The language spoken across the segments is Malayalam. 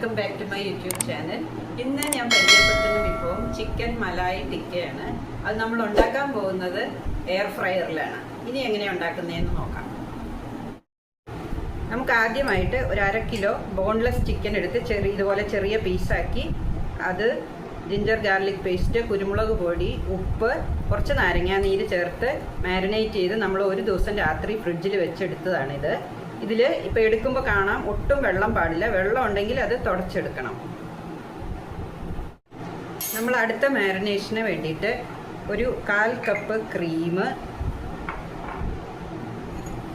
Welcome back to my YouTube channel. ഇന്ന് ഞാൻ പരിചയപ്പെടുത്തുന്ന വിഭവം ചിക്കൻ മലായി ടിക്കയാണ്. അത് നമ്മൾ ഉണ്ടാക്കാൻ പോകുന്നത് എയർ ഫ്രയറിലാണ്. ഇനി എങ്ങനെയാണ് ഉണ്ടാക്കുന്നതെന്ന് നോക്കാം. നമുക്ക് ആദ്യമായിട്ട് ഒരു 1/2 കിലോ ബോൺലെസ് ചിക്കൻ എടുത്ത് ഇതുപോലെ ചെറിയ പീസാക്കി അത് ജിഞ്ചർ ഗാർലിക് പേസ്റ്റ്, കുരുമുളക് പൊടി, ഉപ്പ്, കുറച്ച് നാരങ്ങാനീര് ചേർത്ത് മാരിനേറ്റ് ചെയ്ത് നമ്മൾ ഒരു ദിവസം രാത്രി ഫ്രിഡ്ജിൽ വെച്ചെടുത്തതാണിത്. ഇതിൽ ഇപ്പോൾ എടുക്കുമ്പോൾ കാണാം ഒട്ടും വെള്ളം പാടില്ല. വെള്ളം ഉണ്ടെങ്കിൽ അത് തുടച്ചെടുക്കണം. നമ്മൾ അടുത്ത മാരിനേഷന് വേണ്ടിയിട്ട് ഒരു 1/4 cup cream,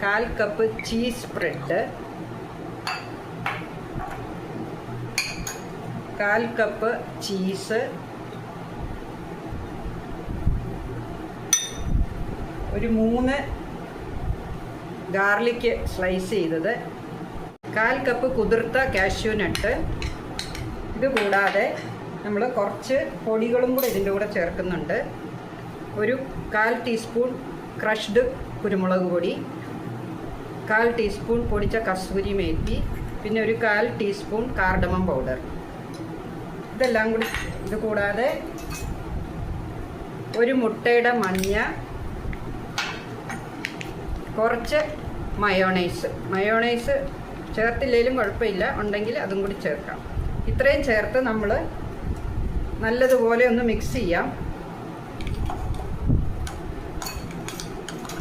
1/4 cup cheese spread, 1/4 cup cheese, ഒരു 3 ഗാർലിക് സ്ലൈസ് ചെയ്തത്, 1/4 കപ്പ് കുതിർത്ത കാഷ്യൂ നട്ട്. ഇത് കൂടാതെ നമ്മൾ കുറച്ച് പൊടികളും കൂടെ ഇതിൻ്റെ കൂടെ ചേർക്കുന്നുണ്ട്. ഒരു 1/4 ടീസ്പൂൺ ക്രഷ്ഡ് കുരുമുളക് പൊടി, 1/4 ടീസ്പൂൺ പൊടിച്ച കസൂരി മേത്തി, പിന്നെ ഒരു 1/4 ടീസ്പൂൺ കാർഡമം പൗഡർ. ഇതെല്ലാം കൂടി. ഇത് കൂടാതെ ഒരു മുട്ടയുടെ മഞ്ഞ, കുറച്ച് മയോണൈസ് ചേർത്തില്ലെങ്കിലും കുഴപ്പമില്ല, ഉണ്ടെങ്കിൽ അതും കൂടി ചേർക്കാം. ഇത്രയും ചേർത്ത് നമ്മൾ നല്ലതുപോലെ ഒന്ന് മിക്സ് ചെയ്യാം.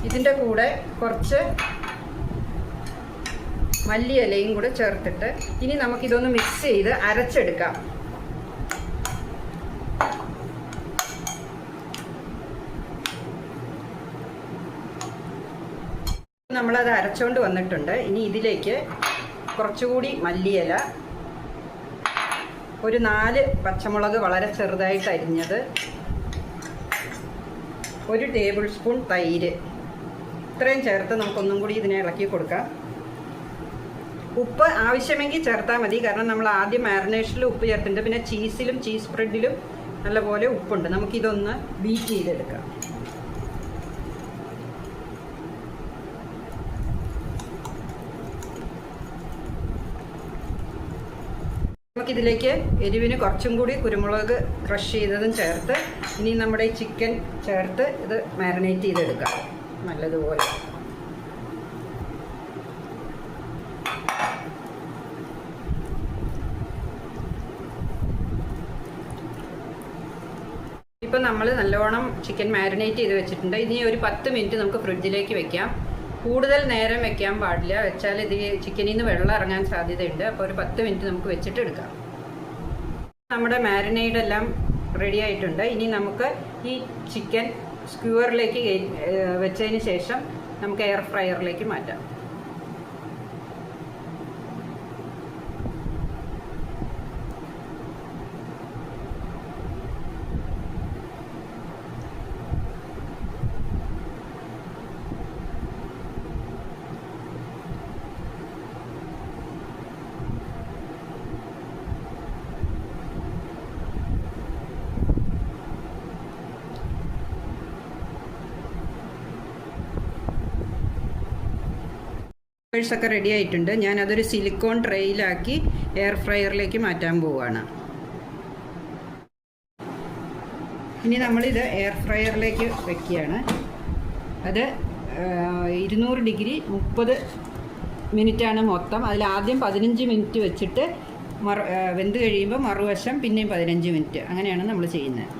ഇതിൻ്റെ കൂടെ കുറച്ച് മല്ലിയിലയും കൂടെ ചേർത്തിട്ട് ഇനി നമുക്കിതൊന്ന് മിക്സ് ചെയ്ത് അരച്ചെടുക്കാം. നമ്മളത് അരച്ചുകൊണ്ട് വന്നിട്ടുണ്ട്. ഇനി ഇതിലേക്ക് കുറച്ചുകൂടി മല്ലിയില, ഒരു 4 പച്ചമുളക് വളരെ ചെറുതായിട്ട് അരിഞ്ഞത്, ഒരു ടേബിൾ സ്പൂൺ തൈര്, ഇത്രയും ചേർത്ത് നമുക്കൊന്നും കൂടി ഇതിനെ ഇളക്കി കൊടുക്കാം. ഉപ്പ് ആവശ്യമെങ്കിൽ ചേർത്താൽ മതി, കാരണം നമ്മൾ ആദ്യം മാരിനേഷനിൽ ഉപ്പ് ചേർത്തിട്ടുണ്ട്. പിന്നെ ചീസിലും ചീസ് സ്പ്രെഡിലും നല്ലപോലെ ഉപ്പുണ്ട്. നമുക്കിതൊന്ന് ബീറ്റ് ചെയ്തെടുക്കാം. നമുക്കിതിലേക്ക് എരിവിന് കുറച്ചും കൂടി കുരുമുളക് ക്രഷ് ചെയ്തതും ചേർത്ത് ഇനി നമ്മുടെ ഈ ചിക്കൻ ചേർത്ത് ഇത് മാരിനേറ്റ് ചെയ്തെടുക്കാം നല്ലതുപോലെ. ഇപ്പം നമ്മൾ നല്ലോണം ചിക്കൻ മാരിനേറ്റ് ചെയ്ത് വെച്ചിട്ടുണ്ട്. ഇനി ഒരു 10 മിനിറ്റ് നമുക്ക് ഫ്രിഡ്ജിലേക്ക് വെക്കാം. കൂടുതൽ നേരം വെക്കാൻ പാടില്ല, വെച്ചാൽ ഇത് ചിക്കനിൽ നിന്ന് വെള്ളം ഇറങ്ങാൻ സാധ്യതയുണ്ട്. അപ്പോൾ ഒരു 10 മിനിറ്റ് നമുക്ക് വെച്ചിട്ട് എടുക്കാം. നമ്മുടെ മാരിനേഡ് എല്ലാം റെഡി ആയിട്ടുണ്ട്. ഇനി നമുക്ക് ഈ ചിക്കൻ സ്ക്യൂവറിലേക്ക് വെച്ചതിന് ശേഷം നമുക്ക് എയർ ഫ്രയറിലേക്ക് മാറ്റാം. ഒക്കെ റെഡി ആയിട്ടുണ്ട്. ഞാൻ അതൊരു സിലിക്കോൺ ട്രേയിലാക്കി എയർ ഫ്രയറിലേക്ക് മാറ്റാൻ പോവുകയാണ്. ഇനി നമ്മളിത് എയർ ഫ്രയറിലേക്ക് വെക്കുകയാണ്. അത് 200 ഡിഗ്രി 30 മിനിറ്റാണ് മൊത്തം. അതിൽ ആദ്യം 15 മിനിറ്റ് വെച്ചിട്ട് വെന്ത് കഴിയുമ്പോൾ മറുവശം പിന്നെയും 15 മിനിറ്റ്, അങ്ങനെയാണ് നമ്മൾ ചെയ്യുന്നത്.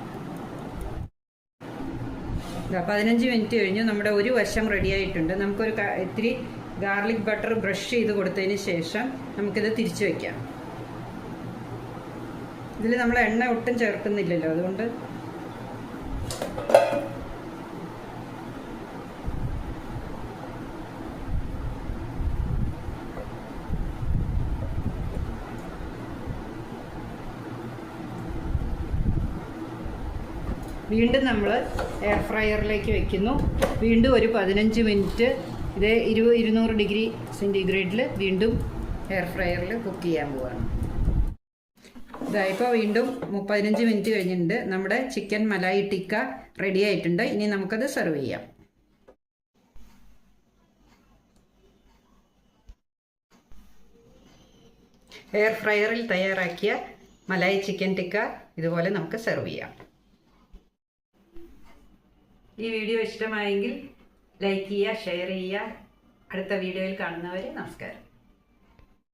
15 മിനിറ്റ് കഴിഞ്ഞ് നമ്മുടെ ഒരു വശം റെഡി ആയിട്ടുണ്ട്. നമുക്കൊരു ഇത്തിരി ഗാർലിക് ബട്ടർ ബ്രഷ് ചെയ്ത് കൊടുത്തതിന് ശേഷം നമുക്കിത് തിരിച്ചു വയ്ക്കാം. ഇതിൽ നമ്മൾ എണ്ണ ഒട്ടും ചേർക്കുന്നില്ലല്ലോ, അതുകൊണ്ട് വീണ്ടും നമ്മൾ എയർ ഫ്രയറിലേക്ക് വയ്ക്കുന്നു. വീണ്ടും ഒരു 15 മിനിറ്റ് ഇത് 200 ഡിഗ്രി സെൻറ്റിഗ്രേഡിൽ വീണ്ടും എയർ ഫ്രയറിൽ കുക്ക് ചെയ്യാൻ പോവുകയാണ്. ഇതായിപ്പോൾ വീണ്ടും 15 മിനിറ്റ് കഴിഞ്ഞിട്ടുണ്ട്. നമ്മുടെ ചിക്കൻ മലായി ടിക്ക റെഡി ആയിട്ടുണ്ട്. ഇനി നമുക്കത് സെർവ് ചെയ്യാം. എയർ ഫ്രയറിൽ തയ്യാറാക്കിയ മലായി ചിക്കൻ ടിക്ക ഇതുപോലെ നമുക്ക് സെർവ് ചെയ്യാം. ഈ വീഡിയോ ഇഷ്ടമായെങ്കിൽ ലൈക്ക് ചെയ്യുക, ഷെയർ ചെയ്യുക. അടുത്ത വീഡിയോയിൽ കാണുന്നവരെ നമസ്കാരം.